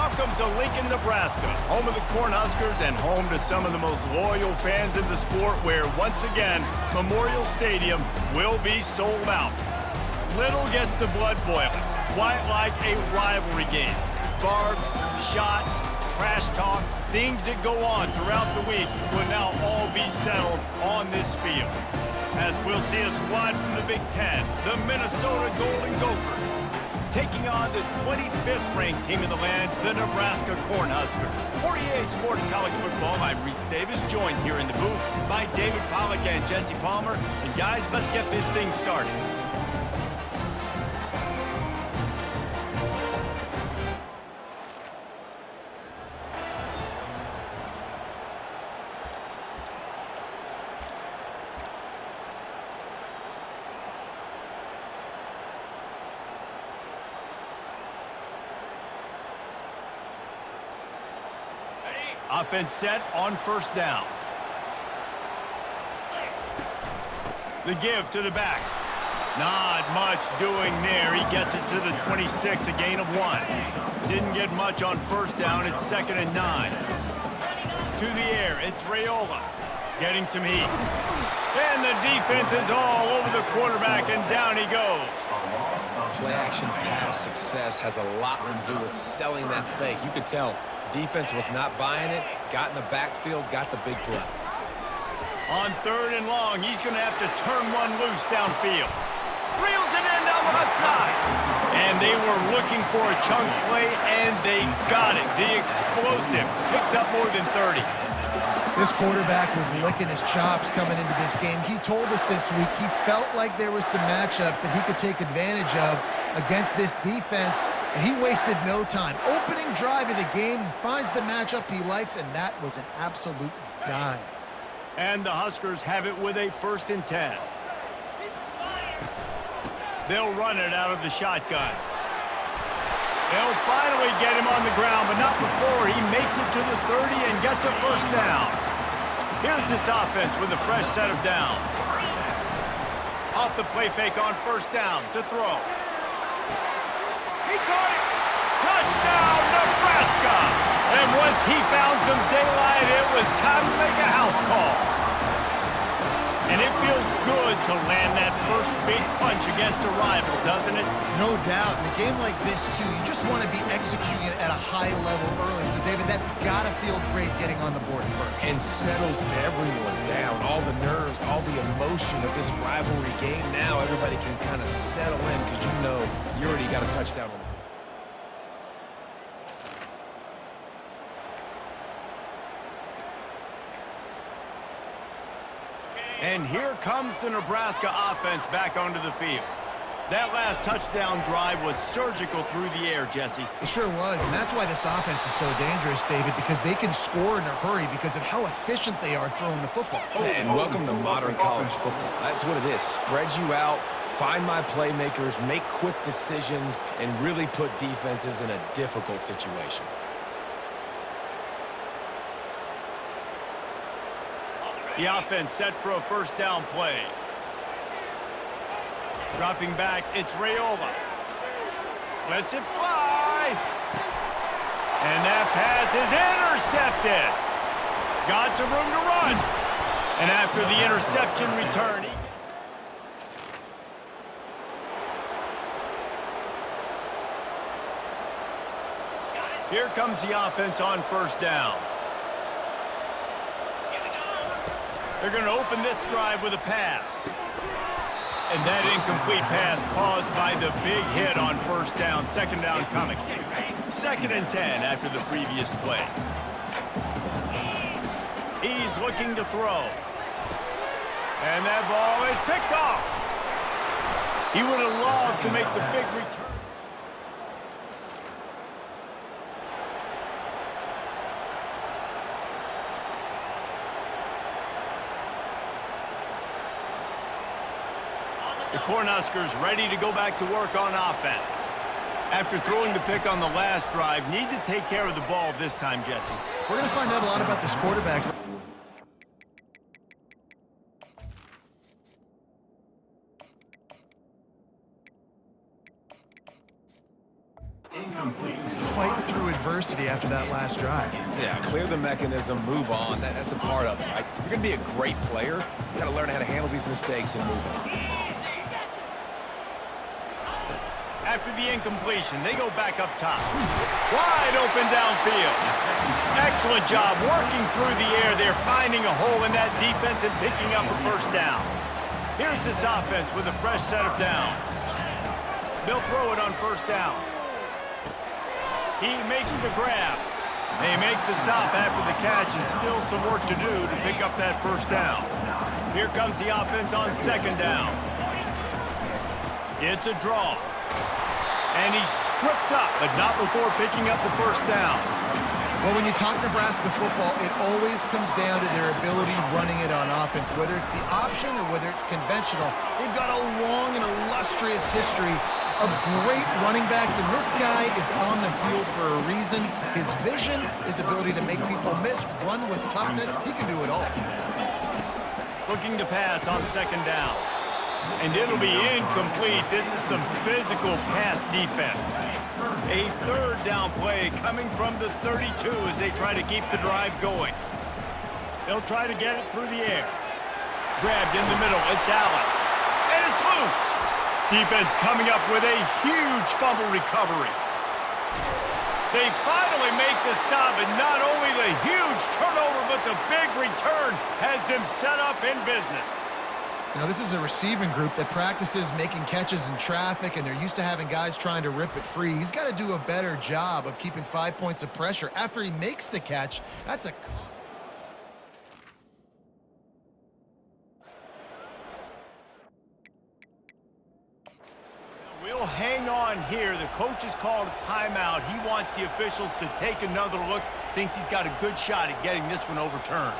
Welcome to Lincoln, Nebraska, home of the Cornhuskers and home to some of the most loyal fans in the sport where, once again, Memorial Stadium will be sold out. Little gets the blood boiling, quite like a rivalry game. Barbs, shots, trash talk, things that go on throughout the week will now all be settled on this field. As we'll see a squad from the Big Ten, the Minnesota Golden Gophers, taking on the 25th ranked team in the land, the Nebraska Cornhuskers. For EA Sports College Football, I'm Reese Davis, joined here in the booth by David Pollack and Jesse Palmer. And guys, let's get this thing started. Offense set on first down. The give to the back. Not much doing there. He gets it to the 26, a gain of 1. Didn't get much on first down. It's 2nd and 9. To the air, it's Raiola. Getting some heat. And the defense is all over the quarterback, and down he goes. Play-action pass success has a lot to do with selling that fake. You could tell defense was not buying it, got in the backfield, got the big play. On 3rd and long, he's going to have to turn one loose downfield. Reels it in down the left side. And they were looking for a chunk play, and they got it. The explosive picks up more than 30. This quarterback was licking his chops coming into this game. He told us this week he felt like there were some matchups that he could take advantage of against this defense, and he wasted no time. Opening drive of the game, he finds the matchup he likes, and that was an absolute dime. And the Huskers have it with a 1st and 10. They'll run it out of the shotgun. They'll finally get him on the ground, but not before he makes it to the 30 and gets a 1st down. Here's this offense with a fresh set of downs. Off the play fake on 1st down to throw. He caught it. Touchdown, Nebraska! And once he found some daylight, it was time to make a house call. And it feels good to land that first big punch against a rival, doesn't it? No doubt. In a game like this, too, you just want to be executing it at a high level early. So, David, that's got to feel great getting on the board first. And settles everyone down. All the nerves, all the emotion of this rivalry game. Now everybody can kind of settle in because you know you already got a touchdown on the board. And here comes the Nebraska offense back onto the field. That last touchdown drive was surgical through the air, Jesse. It sure was, and that's why this offense is so dangerous, David, because they can score in a hurry because of how efficient they are throwing the football. And welcome to modern college football. That's what it is. Spread you out, find my playmakers, make quick decisions, and really put defenses in a difficult situation. The offense set for a 1st down play. Dropping back, it's Raiola. Lets it fly. And that pass is intercepted. Got some room to run. And after the interception return, here comes the offense on 1st down. They're going to open this drive with a pass. And that incomplete pass caused by the big hit on 1st down. 2nd down coming. 2nd and 10 after the previous play. He's looking to throw. And that ball is picked off. He would have loved to make the big return. The Cornhuskers ready to go back to work on offense. After throwing the pick on the last drive, need to take care of the ball this time, Jesse. We're going to find out a lot about this quarterback. Incomplete. fight through adversity after that last drive. Yeah, clear the mechanism, move on. That's a part of it, right? If you're going to be a great player, you got to learn how to handle these mistakes and move on. After the incompletion, they go back up top. Wide open downfield. Excellent job working through the air. They're finding a hole in that defense and picking up a first down. Here's this offense with a fresh set of downs. They'll throw it on first down. He makes the grab. They make the stop after the catch, and still some work to do to pick up that first down. Here comes the offense on second down. It's a draw. And he's tripped up, but not before picking up the first down. Well, when you talk Nebraska football, it always comes down to their ability running it on offense, whether it's the option or whether it's conventional. They've got a long and illustrious history of great running backs, and this guy is on the field for a reason. His vision, his ability to make people miss, run with toughness, he can do it all. Looking to pass on second down. And it'll be incomplete. This is some physical pass defense. A third down play coming from the 32 as they try to keep the drive going. They'll try to get it through the air. Grabbed in the middle. It's Allen. And it's loose. Defense coming up with a huge fumble recovery. They finally make the stop, and not only the huge turnover, but the big return has them set up in business. Now, this is a receiving group that practices making catches in traffic, and they're used to having guys trying to rip it free. He's got to do a better job of keeping 5 points of pressure after he makes the catch. That's a... We'll hang on here. The coach has called a timeout. He wants the officials to take another look. Thinks he's got a good shot at getting this one overturned.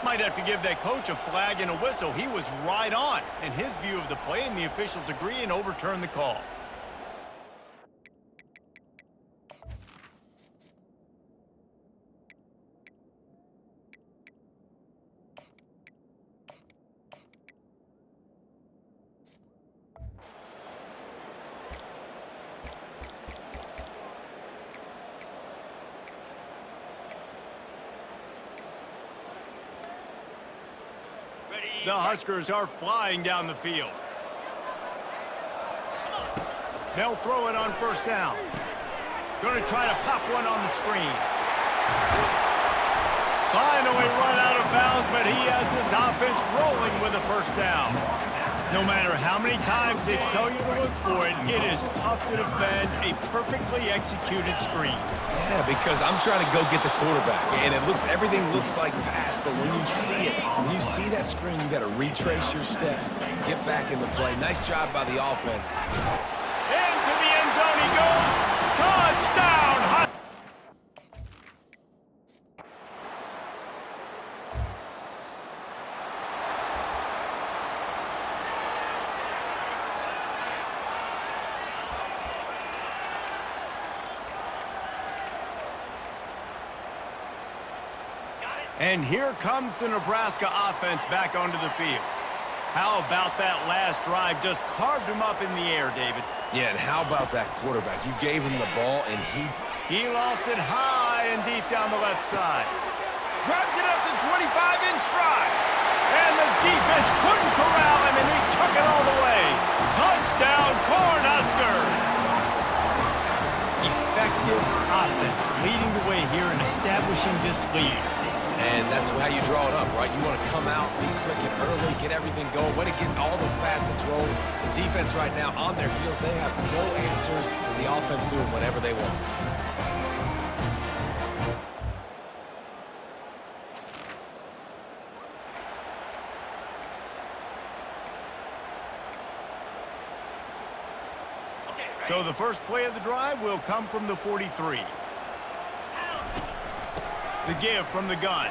Might have to give that coach a flag and a whistle. He was right on in his view of the play, and the officials agree and overturn the call. The Huskers are flying down the field. They'll throw it on first down. Going to try to pop one on the screen. Finally run out of bounds, but he has this offense rolling with a first down. No matter how many times they tell you to look for it, it is tough to defend a perfectly executed screen. Yeah, because I'm trying to go get the quarterback, and everything looks like pass, but when you see it, when you see that screen, you got to retrace your steps, get back in the play. Nice job by the offense. Into the end zone he goes. Touchdown! And here comes the Nebraska offense back onto the field. How about that last drive? Just carved him up in the air, David. Yeah, and how about that quarterback? You gave him the ball, and he lost it high and deep down the left side. Grabs it up to 25 in stride. And the defense couldn't corral him, and he took it all the way. Touchdown, Cornhuskers! Effective offense leading the way here and establishing this lead. And that's how you draw it up, right? You want to come out, be clicking early, get everything going, way to get all the facets rolling. The defense right now on their heels, they have no answers. The offense doing whatever they want. So the first play of the drive will come from the 43. The give from the gun.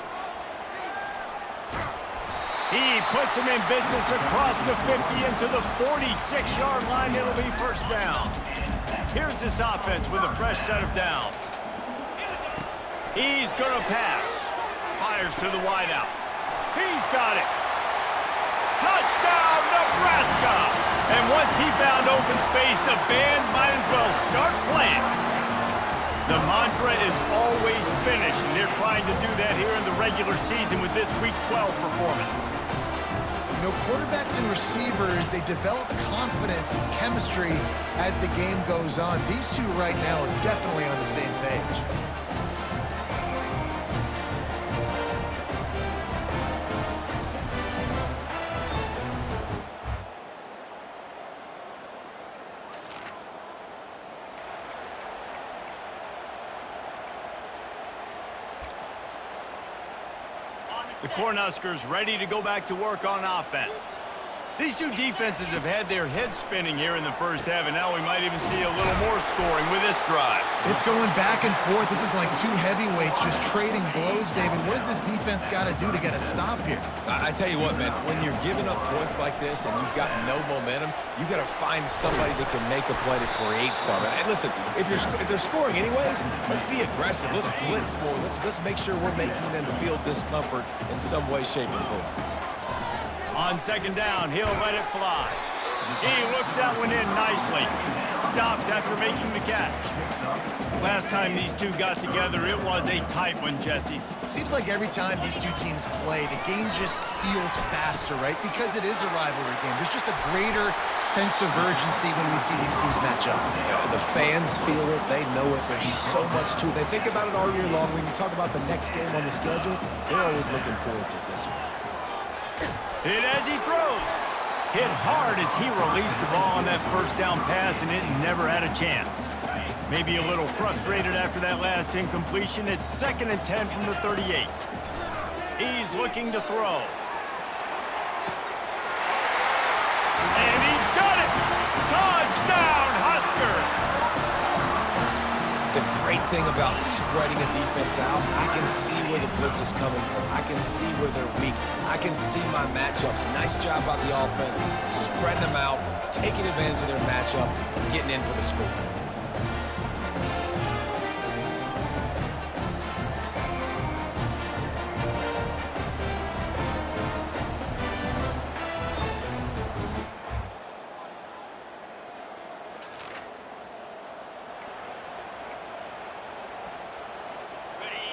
He puts him in business across the 50 into the 46-yard line. It'll be first down. Here's this offense with a fresh set of downs. He's going to pass. Fires to the wideout. He's got it. Touchdown, Nebraska! And once he found open space, the band might as well start playing. The mantra is always finish, and they're trying to do that here in the regular season with this Week 12 performance. You know, quarterbacks and receivers, they develop confidence and chemistry as the game goes on. These two right now are definitely on the same page. The Cornhuskers ready to go back to work on offense. These two defenses have had their heads spinning here in the first half, and now we might even see a little more scoring with this drive. It's going back and forth. This is like two heavyweights just trading blows, David. What does this defense got to do to get a stop here? I tell you what, man, when you're giving up points like this and you've got no momentum, you got to find somebody that can make a play to create something. And listen, if they're scoring anyways, let's be aggressive. Let's blitz more. Let's make sure we're making them feel discomfort in some way, shape, or form. On second down, he'll let it fly. He looks that one in nicely. Stopped after making the catch. Last time these two got together, it was a tight one, Jesse. It seems like every time these two teams play, the game just feels faster, right? Because it is a rivalry game. There's just a greater sense of urgency when we see these teams match up. Yeah, the fans feel it. They know it. There's so much to it. They think about it all year long. When you talk about the next game on the schedule, they're always looking forward to this one. Hit as he throws. Hit hard as he released the ball on that first down pass, and it never had a chance. Maybe a little frustrated after that last incompletion. It's 2nd and 10 from the 38. He's looking to throw. And he's got it! Touchdown, Husker! The great thing about spreading a defense out, I can see where the blitz is coming from. I can see where they're weak. I can see my matchups. Nice job by the offense, spreading them out, taking advantage of their matchup, and getting in for the score.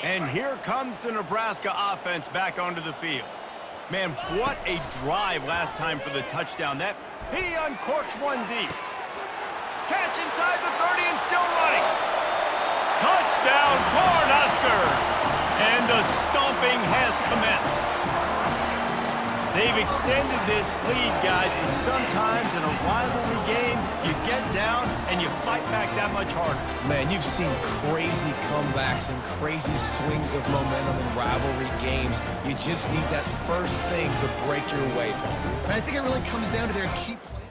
And here comes the Nebraska offense back onto the field. Man, what a drive last time for the touchdown. That he uncorks one deep. Catch inside the 30 and still running. Touchdown, Cornhuskers! And the stomping has commenced. They've extended this lead, guys, but sometimes in a rivalry game, you get down and you fight back that much harder. Man, you've seen crazy comebacks and crazy swings of momentum in rivalry games. You just need that first thing to break your way, Paul. And I think it really comes down to their key play.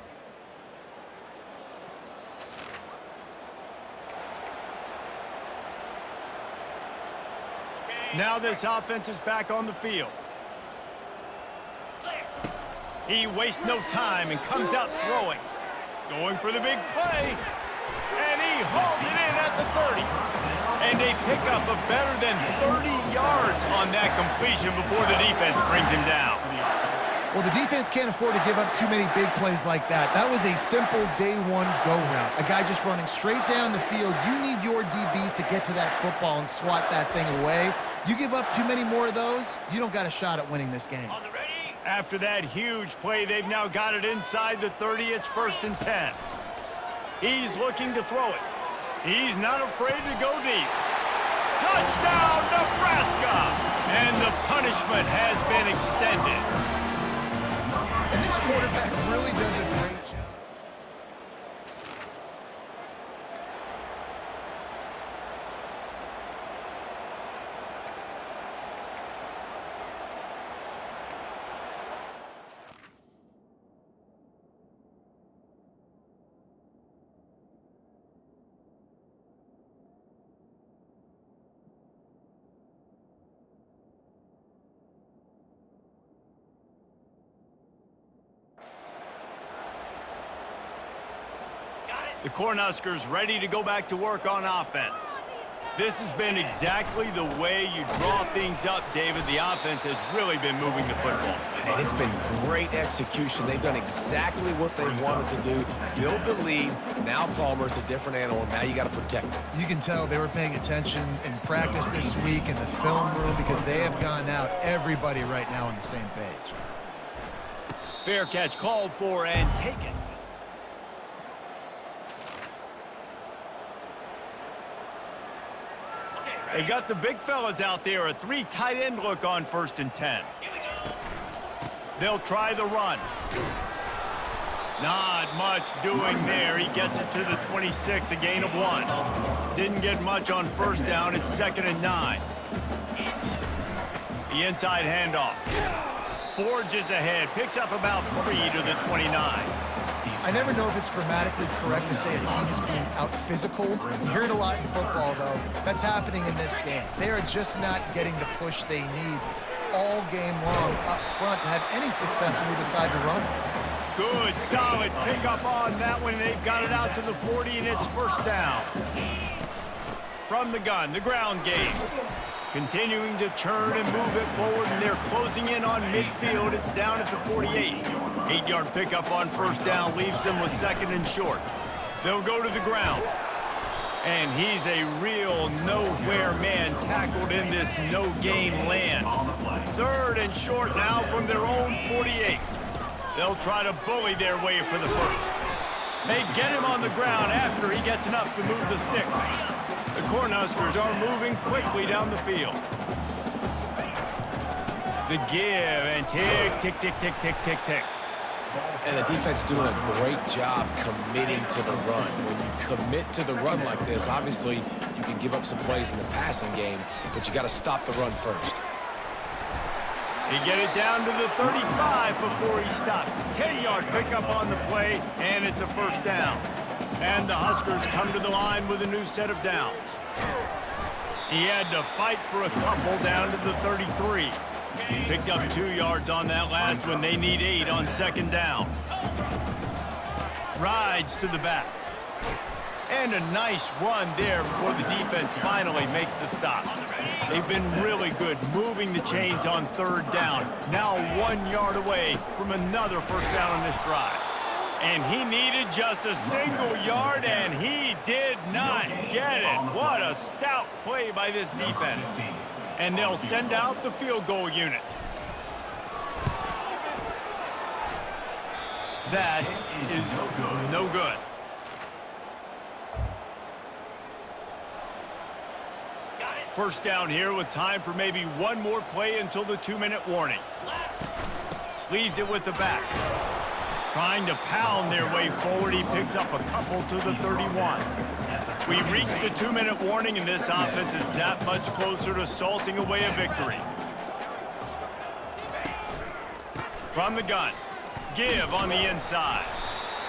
Now this offense is back on the field. He wastes no time and comes out throwing. Going for the big play. And he hauls it in at the 30. And a pickup of better than 30 yards on that completion before the defense brings him down. Well, the defense can't afford to give up too many big plays like that. That was a simple day one go route. A guy just running straight down the field. You need your DBs to get to that football and swat that thing away. You give up too many more of those, you don't got a shot at winning this game. After that huge play, they've now got it inside the 30. It's 1st and 10. He's looking to throw it. He's not afraid to go deep. Touchdown, Nebraska! And the punishment has been extended. And this quarterback really does a great job. The Cornhuskers ready to go back to work on offense. This has been exactly the way you draw things up, David. The offense has really been moving the football. And it's been great execution. They've done exactly what they wanted to do. Build the lead. Now Palmer's a different animal. Now you got to protect him. You can tell they were paying attention in practice this week in the film room because they have gone out, everybody right now on the same page. Fair catch called for and taken. They got the big fellas out there, a 3 tight end look on 1st and 10. They'll try the run. Not much doing there. He gets it to the 26, a gain of 1. Didn't get much on 1st down. It's 2nd and 9. The inside handoff. Forges ahead, picks up about 3 to the 29. I never know if it's grammatically correct to say a team is being out-physicaled. You hear it a lot in football, though. That's happening in this game. They are just not getting the push they need all game long up front to have any success when they decide to run. Good, solid pickup on that one. They've got it out to the 40, and it's 1st down. From the gun, the ground game. Continuing to churn and move it forward, and they're closing in on midfield. It's down at the 48. 8-yard pickup on 1st down leaves them with 2nd and short. They'll go to the ground. And he's a real nowhere man tackled in this no-gain land. 3rd and short now from their own 48. They'll try to bully their way for the 1st. They get him on the ground after he gets enough to move the sticks. The Cornhuskers are moving quickly down the field. The give and tick, tick, tick, tick, tick, tick, tick. And the defense doing a great job committing to the run. When you commit to the run like this, obviously you can give up some plays in the passing game, but you got to stop the run first. He get it down to the 35 before he stopped. 10-yard pickup on the play, and it's a 1st down. And the Huskers come to the line with a new set of downs. He had to fight for a couple down to the 33. Picked up 2 yards on that last one. They need 8 on 2nd down. Rides to the back. And a nice run there before the defense finally makes the stop. They've been really good moving the chains on 3rd down. Now 1 yard away from another 1st down on this drive. And he needed just a single yard, and he did not get it. What a stout play by this defense. And they'll send out the field goal unit. That is no good. First down here with time for maybe one more play until the 2-minute warning. Leaves it with the back. Trying to pound their way forward. He picks up a couple to the 31. We've reached the 2-minute warning, and this offense is that much closer to salting away a victory. From the gun, give on the inside.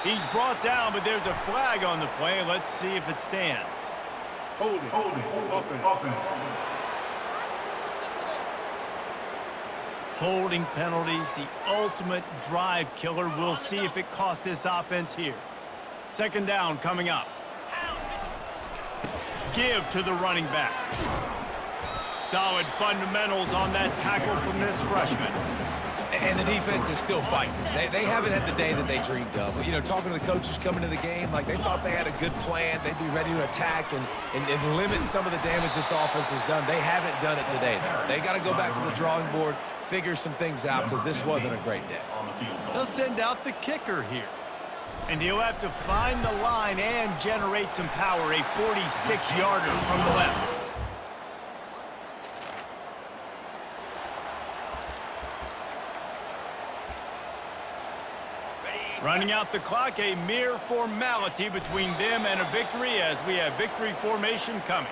He's brought down, but there's a flag on the play. Let's see if it stands. Holding, offense. Holding penalties, the ultimate drive killer. We'll see if it costs this offense here. 2nd down coming up. Give to the running back. Solid fundamentals on that tackle from this freshman. And the defense is still fighting. They haven't had the day that they dreamed of. You know, talking to the coaches coming to the game, like they thought they had a good plan. They'd be ready to attack and limit some of the damage this offense has done. They haven't done it today, though. They got to go back to the drawing board, figure some things out, because this wasn't a great day. They'll send out the kicker here. And he'll have to find the line and generate some power. A 46-yarder from the left. Running out the clock, a mere formality between them and a victory as we have victory formation coming.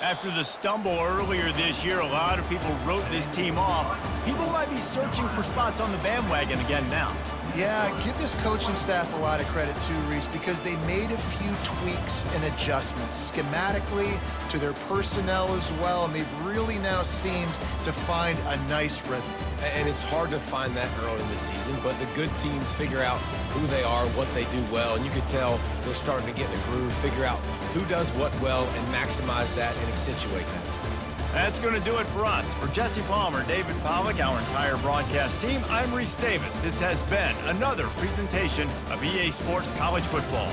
After the stumble earlier this year, a lot of people wrote this team off. People might be searching for spots on the bandwagon again now. Yeah, give this coaching staff a lot of credit too, Reese, because they made a few tweaks and adjustments schematically to their personnel as well, and they've really now seemed to find a nice rhythm. And it's hard to find that early in the season, but the good teams figure out who they are, what they do well, and you can tell they're starting to get in a groove, figure out who does what well, and maximize that and accentuate that. That's going to do it for us. For Jesse Palmer, David Pollack, our entire broadcast team, I'm Reese Davis. This has been another presentation of EA Sports College Football.